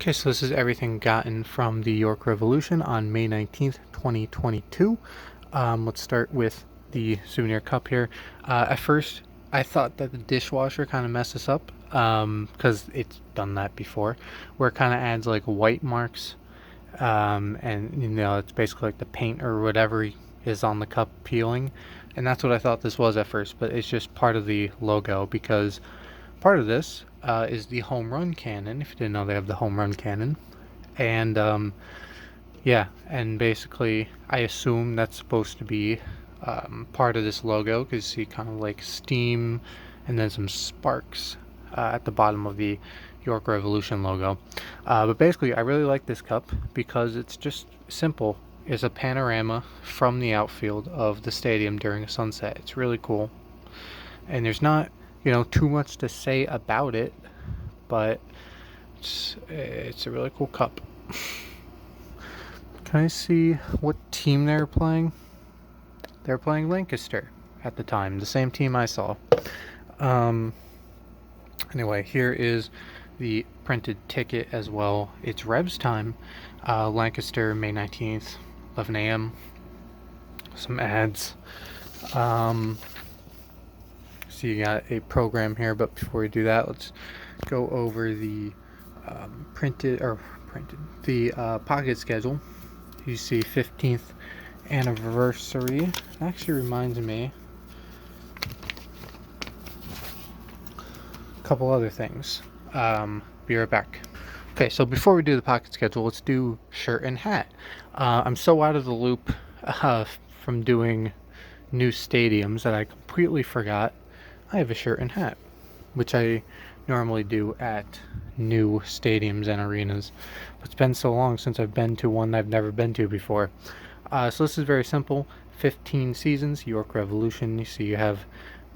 Okay, so this is everything gotten from the York Revolution on May 19th, 2022. Let's start with the Souvenir Cup here. At first, I thought that the dishwasher kind of messed us up because it's done that before, where it kind of adds like white marks, and it's basically like the paint or whatever is on the cup peeling, and that's what I thought this was at first, but it's just part of the logo because part of this is the home run cannon. If you didn't know, they have the home run cannon, and yeah, and basically I assume that's supposed to be part of this logo because you see kind of like steam and then some sparks at the bottom of the York Revolution logo. But basically, I really like this cup because it's just simple. It's a panorama from the outfield of the stadium during a sunset. It's really cool, and there's not too much to say about it, but it's a really cool cup. Can I see what team they're playing? They're playing Lancaster at the time, the same team I saw. Anyway, here is the printed ticket as well. It's Revs time, Lancaster, May 19th, 11 a.m. Some ads. So you got a program here, but before we do that, let's go over the pocket schedule. You see 15th anniversary. It actually reminds me a couple other things. Be right back. Okay, so before we do the pocket schedule, let's do shirt and hat. I'm so out of the loop from doing new stadiums that I completely forgot I have a shirt and hat, which I normally do at new stadiums and arenas. But it's been so long since I've been to one I've never been to before. So this is very simple. 15 seasons, York Revolution. You see you have,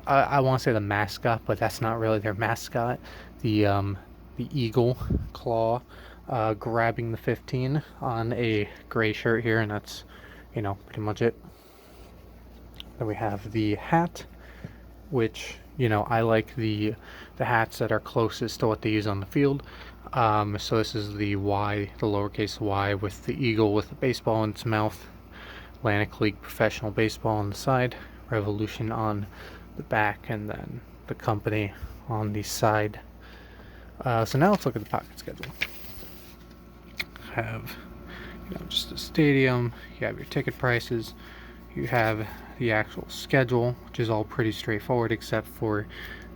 I want to say the mascot, but that's not really their mascot. The eagle claw grabbing the 15 on a gray shirt here, and that's, pretty much it. Then we have the hat, which I like the hats that are closest to what they use on the field. So this is the Y, the lowercase y, with the eagle with the baseball in its mouth. Atlantic League Professional Baseball on the side, Revolution on the back, and then the company on the side. So now let's look at the pocket schedule. Have just the stadium. You have your ticket prices. You have the actual schedule, which is all pretty straightforward except for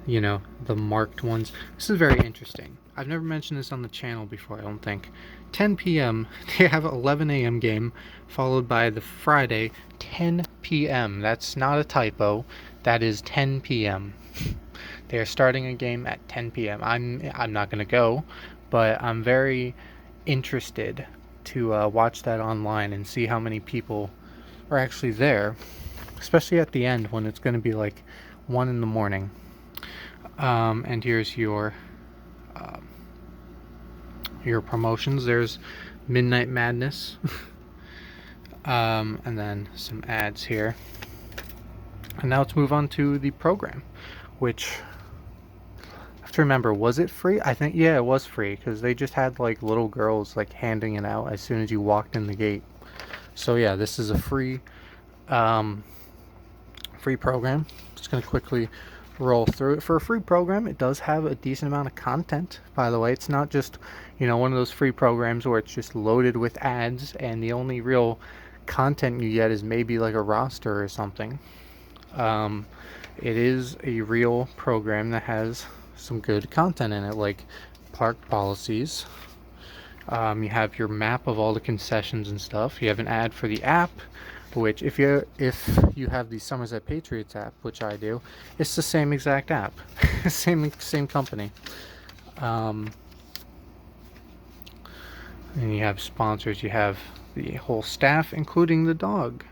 the marked ones. This is very interesting. I've never mentioned this on the channel before, I don't think. 10 p.m. they have an 11 a.m. game followed by the Friday 10 p.m. That's not a typo. That is 10 p.m. They are starting a game at 10 p.m. I'm not going to go, but I'm very interested to watch that online and see how many people are actually there, especially at the end when it's going to be like 1 in the morning. And here's your promotions. There's Midnight Madness, and then some ads here. And now let's move on to the program, which I have to remember, was it free? I think, yeah, it was free because they just had like little girls like handing it out as soon as you walked in the gate. So yeah, this is a free program. Just gonna quickly roll through it. For a free program, it does have a decent amount of content, by the way. It's not just one of those free programs where it's just loaded with ads and the only real content you get is maybe like a roster or something. It is a real program that has some good content in it, like park policies. You have your map of all the concessions and stuff. You have an ad for the app, which if you have the Somerset Patriots app, which I do, it's the same exact app. same company. And you have sponsors. You have the whole staff, including the dog,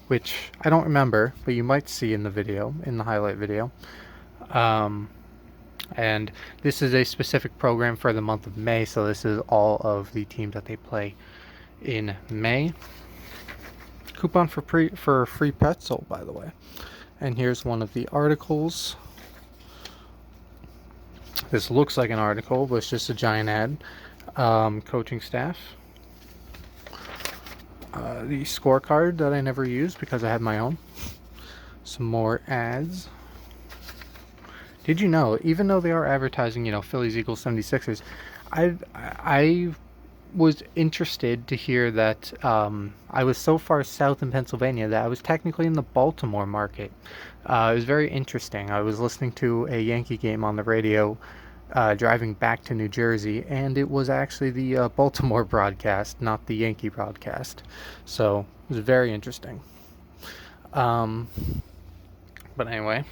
which I don't remember, but you might see in the highlight video. And this is a specific program for the month of May, so this is all of the teams that they play in May. Coupon for free pretzel, by the way. And here's one of the articles. This looks like an article, but it's just a giant ad. coaching staff. The scorecard that I never used because I had my own. Some more ads. Did you know, even though they are advertising, Phillies, Eagles, 76ers, I was interested to hear that I was so far south in Pennsylvania that I was technically in the Baltimore market. It was very interesting. I was listening to a Yankee game on the radio driving back to New Jersey, and it was actually the Baltimore broadcast, not the Yankee broadcast. So it was very interesting. Um, but anyway.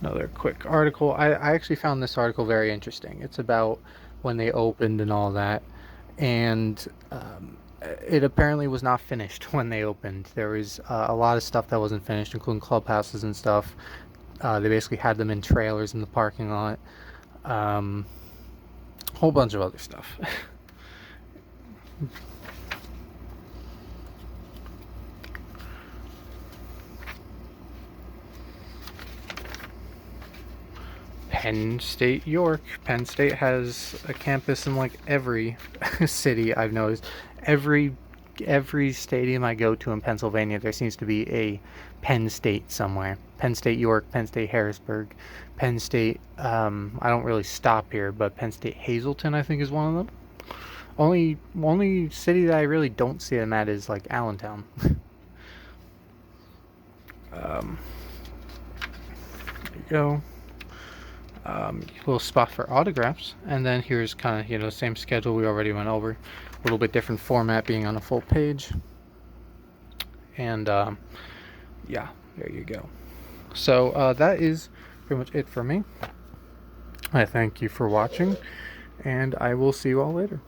Another quick article. I actually found this article very interesting. It's about when they opened and all that. And it apparently was not finished when they opened. There was a lot of stuff that wasn't finished, including clubhouses and stuff. They basically had them in trailers in the parking lot. A whole bunch of other stuff. Penn State, York. Penn State has a campus in like every city I've noticed. Every stadium I go to in Pennsylvania, there seems to be a Penn State somewhere. Penn State, York, Penn State, Harrisburg, Penn State. I don't really stop here, but Penn State, Hazleton, I think is one of them. Only city that I really don't see them at is like Allentown. There you go. Little spot for autographs, and then here's kind of the same schedule we already went over, a little bit different format being on a full page, and yeah, there you go. So that is pretty much it for me. I thank you for watching, and I will see you all later.